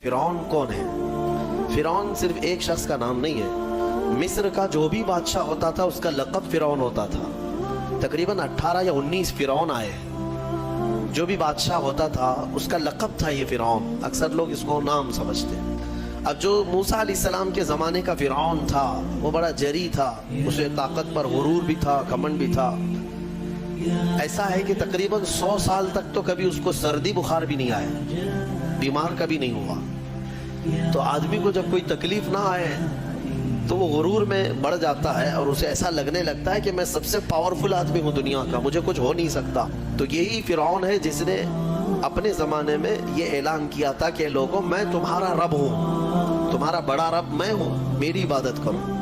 फिरौन कौन है? फिरौन सिर्फ एक शख्स का नाम नहीं है। मिस्र का जो भी बादशाह होता था उसका लक़ब फिरौन होता था। तकरीबन 18 या 19 फिरौन आए। जो भी बादशाह होता था उसका लक़ब था ये फिरौन। अक्सर लोग इसको नाम समझते हैं। अब जो मूसा अलैहिस्सलाम के ज़माने का फिरौन था वो बड़ा जरी था, उसे ताकत पर गुरूर भी था, घमंड भी था। ऐसा है कि तकरीबन 100 साल तक तो कभी उसको सर्दी बुखार भी नहीं आया, बीमार कभी नहीं हुआ। तो आदमी को जब कोई तकलीफ ना आए तो वो गुरूर में बढ़ जाता है और उसे ऐसा लगने लगता है कि मैं सबसे पावरफुल आदमी हूँ दुनिया का, मुझे कुछ हो नहीं सकता। तो यही फिरौन है जिसने अपने ज़माने में ये ऐलान किया था कि लोगों मैं तुम्हारा रब हूँ, तुम्हारा बड़ा रब मैं हूँ, मेरी इबादत करो।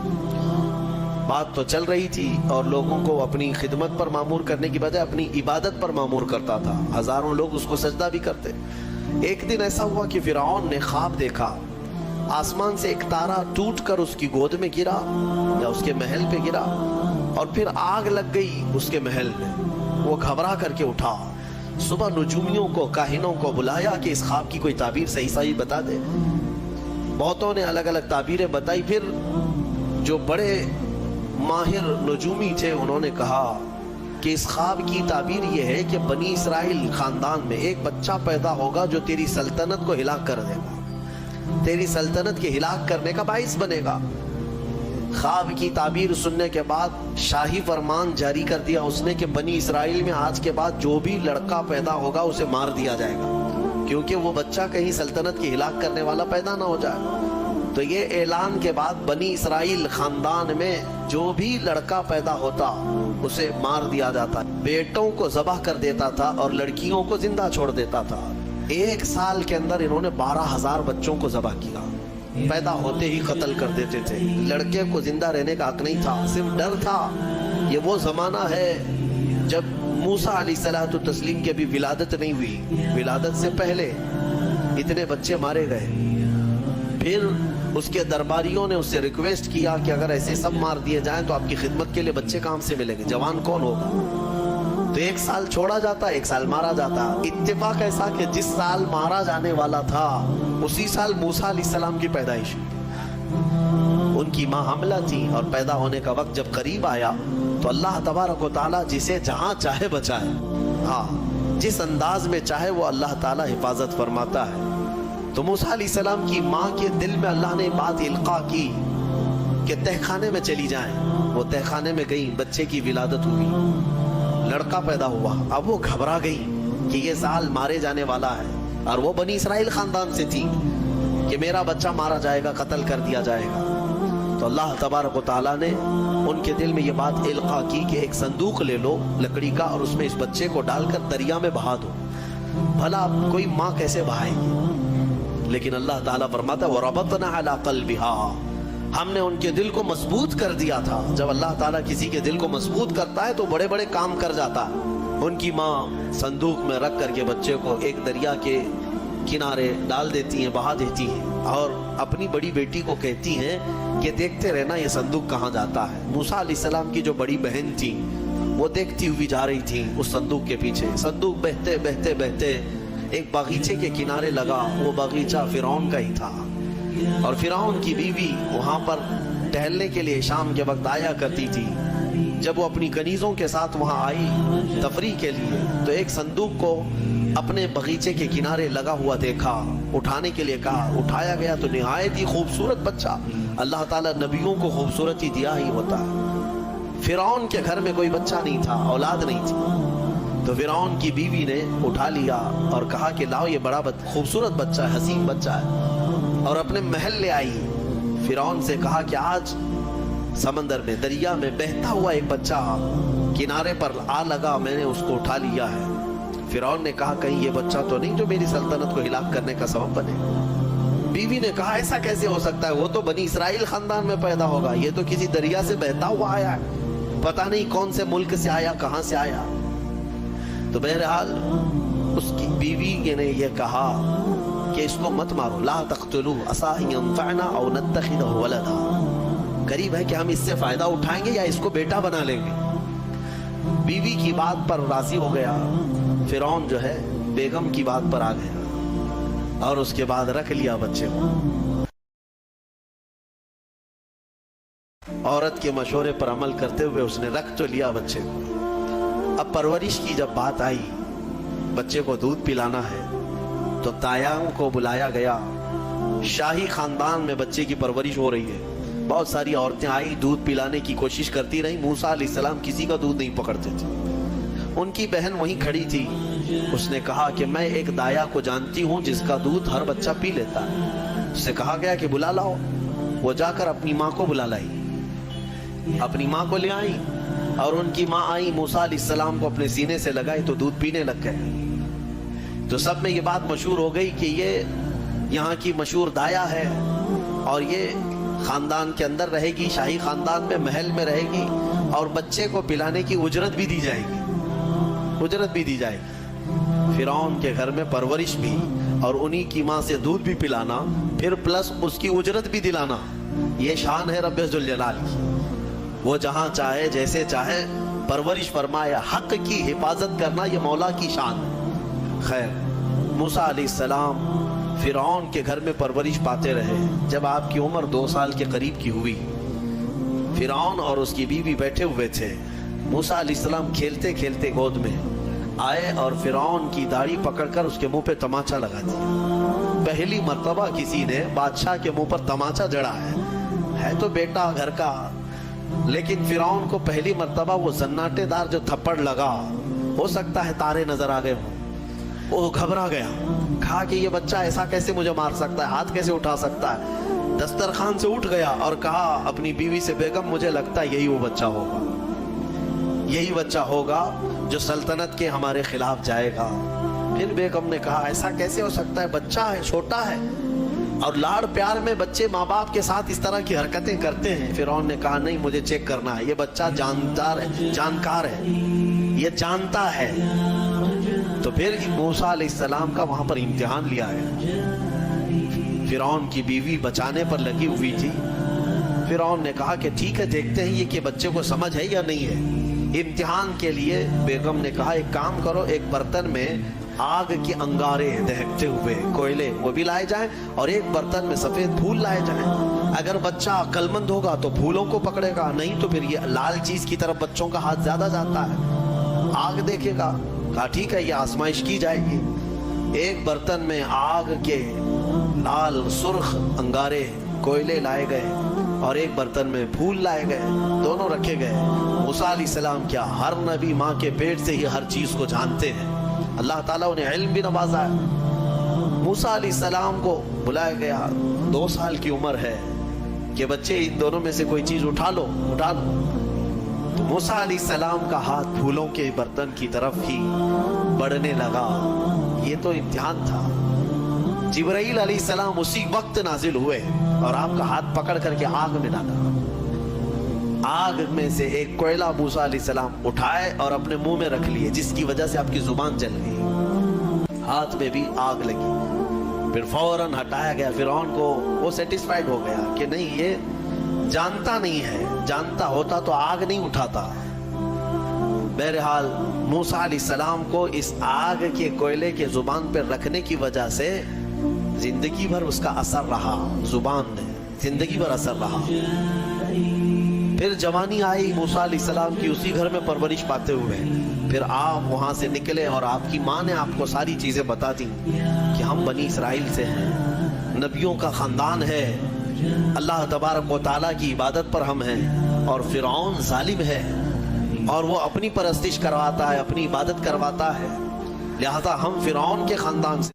बात तो चल रही थी और लोगों को अपनी खिदमत पर मामूर करने की बजाय अपनी इबादत पर मामूर करता था। हजारों लोग उसको सजदा भी करते। एक दिन ऐसा हुआ कि फिरौन ने ख्वाब देखा, आसमान से एक तारा टूट कर उसकी गोद में गिरा या उसके महल पे गिरा और फिर आग लग गई उसके महल में। वो घबरा करके उठा, सुबह नुजूमियों को, काहिनों को बुलाया कि इस ख्वाब की कोई ताबीर सही सही बता दे। बहुतों ने अलग अलग ताबीरें बताई। फिर जो बड़े माहिर नजूमी थे उन्होंने कहा कि इस ख्वाब की ताबीर ये है कि बनी इसराइल खानदान में एक बच्चा पैदा होगा जो तेरी सल्तनत को हिलाक कर देगा, तेरी सल्तनत के हिलाक करने का बाइस बनेगा। ख्वाब की ताबीर सुनने के बाद शाही फरमान जारी कर दिया उसने कि बनी इसराइल में आज के बाद जो भी लड़का पैदा होगा उसे मार दिया जाएगा, क्योंकि वो बच्चा कहीं सल्तनत की हिलाक करने वाला पैदा ना हो जाए। तो ये ऐलान के बाद बनी इसराइल खानदान में जो भी लड़का पैदा होता उसे मार दिया जाता, बेटों को ज़बह कर देता था और लड़कियों को जिंदा छोड़ देता था। एक साल के अंदर इन्होंने 12,000 बच्चों को ज़बह किया, पैदा होते ही कत्ल कर देते थे। लड़के को जिंदा रहने का हक नहीं था, सिर्फ डर था। ये वो ज़माना है जब मूसा अलैहिस्सलातु तस्लीम की भी विलादत नहीं हुई, विलादत से पहले इतने बच्चे मारे गए। फिर उसके दरबारियों ने उससे रिक्वेस्ट किया कि अगर ऐसे सब मार दिए जाएं तो आपकी खिदमत के लिए बच्चे कहां से मिलेंगे, जवान कौन होगा? तो एक साल छोड़ा जाता, एक साल मारा जाता। इत्तेफाक ऐसा कि जिस साल मारा जाने वाला था उसी साल मूसा अलैहिस्सलाम की पैदाइश हुई। उनकी माँ हमला थी और पैदा होने का वक्त जब करीब आया तो अल्लाह तबारक व तआला जिसे जहां चाहे बचाए, हाँ जिस अंदाज में चाहे वो अल्लाह ताला हिफाजत फरमाता है। तो मूसा अलैहिस्सलाम की माँ के दिल में अल्लाह ने बात इल्का की कि तहखाने में चली जाएं। वो तहखाने में गई, बच्चे की विलादत हुई, लड़का पैदा हुआ। अब वो घबरा गई कि ये साल मारे जाने वाला है और वो बनी इसराइल खानदान से थी कि मेरा बच्चा मारा जाएगा, कत्ल कर दिया जाएगा। तो अल्लाह तबारक व तआला ने उनके दिल में ये बात इल्का की कि एक संदूक ले लो लकड़ी का और उसमें इस बच्चे को डालकर दरिया में बहा दो। भला कोई माँ कैसे बहाएगी? लेकिन अल्लाह ताला फरमाता वरबतना अला क़ल्बिहा, हमने उनके दिल को मजबूत कर दिया था। जब अल्लाह ताला किसी के दिल को मजबूत करता है तो बड़े बड़े काम कर जाता है। उनकी माँ संदूक में रख करके बच्चे को एक दरिया के किनारे डाल देती हैं, बहा देती हैं और अपनी बड़ी बेटी को कहती हैं कि देखते रहना ये संदूक कहाँ जाता है। मूसा अलैहिस्सलाम की जो बड़ी बहन थी वो देखती हुई जा रही थी उस संदूक के पीछे। संदूक बहते बहते बहते एक बागीचे के किनारे लगा। वो बागीचा फिरौन का ही था और फिरौन की बीवी वहां पर टहलने के लिए शाम के वक्त आया करती थी। जब वो अपनी कनीजों के साथ वहां आई तफरी के लिए तो एक संदूक को अपने बगीचे के किनारे लगा हुआ देखा, उठाने के लिए कहा, उठाया गया तो निहायत ही खूबसूरत बच्चा। अल्लाह ताला नबियों को खूबसूरत ही दिया ही होता है। फिरौन के घर में कोई बच्चा नहीं था, औलाद नहीं थी। तो फिरौन की बीवी ने उठा लिया और कहा कि लाओ ये बड़ा खूबसूरत बच्चा है, हसीन बच्चा है, और अपने महल ले आई। फिरौन से कहा कि आज समंदर में, दरिया में बहता हुआ एक बच्चा किनारे पर आ लगा, मैंने उसको उठा लिया है। फिरौन ने कहा कहीं ये बच्चा तो नहीं जो मेरी सल्तनत को हिलाक करने का सबब बने। बीवी ने कहा ऐसा कैसे हो सकता है, वो तो बनी इसराइल खानदान में पैदा होगा, ये तो किसी दरिया से बहता हुआ आया है, पता नहीं कौन से मुल्क से आया, कहां से आया। तो बहरहाल उसकी बीवी ने यह कहा कि इसको मत मारो, ला तक़्तुलू असा अन यंफ़अना औ नत्तख़िज़हु वलदा, करीब है कि हम इससे फायदा उठाएंगे या इसको बेटा बना लेंगे। बीवी की बात पर राजी हो गया फिरौन, जो है बेगम की बात पर आ गया। اور اس کے بعد رکھ لیا بچے کو. عورت کے مشورے پر عمل کرتے ہوئے اس نے رکھ تو لیا بچے کو. اب پرورش کی جب بات آئی, بچے کو دودھ پلانا ہے, تو تایاں کو بلایا گیا. شاہی خاندان میں بچے کی پرورش ہو رہی ہے. بہت ساری عورتیں آئی, دودھ پلانے کی کوشش کرتی رہی. موسیٰ علیہ السلام کسی کا دودھ نہیں پکڑتے تھے. ان کی بہن وہیں کھڑی تھی. اس نے کہا کہ میں ایک دایا کو جانتی ہوں جس کا دودھ ہر بچہ پی لیتا ہے. اس سے کہا گیا کہ بلا لاؤ. وہ جا کر اپنی ماں کو بلا لائی, اپنی ماں کو لے آئی, اور ان کی ماں آئی, موسیٰ علیہ السلام کو اپنے سینے سے لگائی تو دودھ پینے لگ گئے. تو سب میں یہ بات مشہور ہو گئی کہ یہ یہاں کی مشہور دایا ہے, اور یہ خاندان کے اندر رہے گی, شاہی خاندان میں محل میں رہے گی, اور بچے کو پلانے کی اجرت بھی دی جائے گی, اجرت بھی دی جائے گی. فرعون کے گھر میں پرورش بھی, اور انہی کی ماں سے دودھ بھی پلانا, پھر پلس اس کی اجرت بھی دلانا. یہ شان ہے رب ذوالجلال کی. وہ جہاں چاہے جیسے چاہے پرورش فرمائے. حق کی حفاظت کرنا یہ مولا کی شان ہے. خیر, موسیٰ علیہ السلام فرعون کے گھر میں پرورش پاتے رہے. جب آپ کی عمر 2 سال کے قریب کی ہوئی, فرعون اور اس کی بیوی بیٹھے ہوئے تھے. موسیٰ علیہ السلام کھیلتے کھیلتے گود میں آئے اور فرعون کی داڑھی پکڑ کر اس کے منہ پہ تماچا لگا دیا. پہلی مرتبہ کسی نے بادشاہ کے منہ پر تماچا جڑا ہے تو بیٹا گھر کا, لیکن فرعون کو پہلی مرتبہ وہ زناٹے دار جو تھپڑ لگا, ہو سکتا ہے تارے نظر آ گئے ہوں. وہ گھبرا گیا, کہا کہ یہ بچہ ایسا کیسے مجھے مار سکتا ہے, ہاتھ کیسے اٹھا سکتا ہے. دسترخوان سے اٹھ گیا اور کہا اپنی بیوی سے, بیگم مجھے لگتا ہے یہی وہ بچہ ہوگا, یہی بچہ ہوگا جو سلطنت کے ہمارے خلاف جائے گا. پھر بیگم نے کہا ایسا کیسے ہو سکتا ہے, بچہ ہے, چھوٹا ہے, اور لاڑ پیار میں بچے ماں باپ کے ساتھ اس طرح کی حرکتیں کرتے ہیں. فرعون نے کہا نہیں, مجھے چیک کرنا ہے, یہ بچہ جاندار ہے, جانکار ہے, یہ جانتا ہے. تو پھر موسیٰ علیہ السلام کا وہاں پر امتحان لیا ہے. فرعون کی بیوی بچانے پر لگی ہوئی تھی. فرعون نے کہا کہ ٹھیک ہے, دیکھتے ہیں یہ کہ بچے کو سمجھ ہے یا نہیں ہے. امتحان کے لیے بیگم نے کہا ایک کام کرو, ایک برتن میں آگ کے انگارے دہکتے ہوئے کوئلے وہ بھی لائے جائیں, اور ایک برتن میں سفید پھول لائے جائیں. اگر بچہ عقل مند ہوگا تو پھولوں کو پکڑے گا, نہیں تو پھر یہ لال چیز کی طرف بچوں کا ہاتھ زیادہ جاتا ہے, آگ دیکھے گا. کہا ٹھیک ہے, یہ آزمائش کی جائے گی. ایک برتن میں آگ کے لال سرخ انگارے کوئلے لائے گئے, اور ایک برتن میں پھول لائے گئے, دونوں رکھے گئے. موسیٰ علیہ السلام کیا, ہر نبی ماں کے پیٹ سے ہی ہر چیز کو جانتے ہیں. اللہ تعالیٰ انہیں علم بھی نوازا ہے. موسیٰ علیہ السلام کو بلایا گیا, 2 سال کی عمر ہے, کہ بچے ان دونوں میں سے کوئی چیز اٹھا لو, اٹھا لو. تو موسیٰ علیہ السلام کا ہاتھ پھولوں کے برتن کی طرف ہی بڑھنے لگا. یہ تو امتحان تھا. جبرائیل علیہ السلام اسی وقت نازل ہوئے اور آپ کا ہاتھ پکڑ کر کے آگ میں ڈالا. آگ میں سے ایک کوئلہ موسیٰ علیہ السلام اٹھائے اور اپنے منہ میں رکھ لیے, جس کی وجہ سے آپ کی زبان جل گئی, ہاتھ میں بھی آگ لگی. پھر فوراً ہٹایا گیا. فرعون کو وہ سیٹسفائیڈ ہو گیا کہ نہیں, یہ جانتا نہیں ہے, جانتا ہوتا تو آگ نہیں اٹھاتا. بہرحال موسیٰ علیہ السلام کو اس آگ کے کوئلے کے زبان پر رکھنے کی وجہ سے زندگی بھر اس کا اثر رہا, زبان میں زندگی بھر اثر رہا. پھر جوانی آئی موسیٰ علیہ السلام کی, اسی گھر میں پرورش پاتے ہوئے. پھر آپ وہاں سے نکلے اور آپ کی ماں نے آپ کو ساری چیزیں بتا دی کہ ہم بنی اسرائیل سے ہیں, نبیوں کا خاندان ہے, اللہ تبارک و تعالیٰ کی عبادت پر ہم ہیں, اور فرعون ظالم ہے اور وہ اپنی پرستش کرواتا ہے, اپنی عبادت کرواتا ہے, لہذا ہم فرعون کے خاندان سے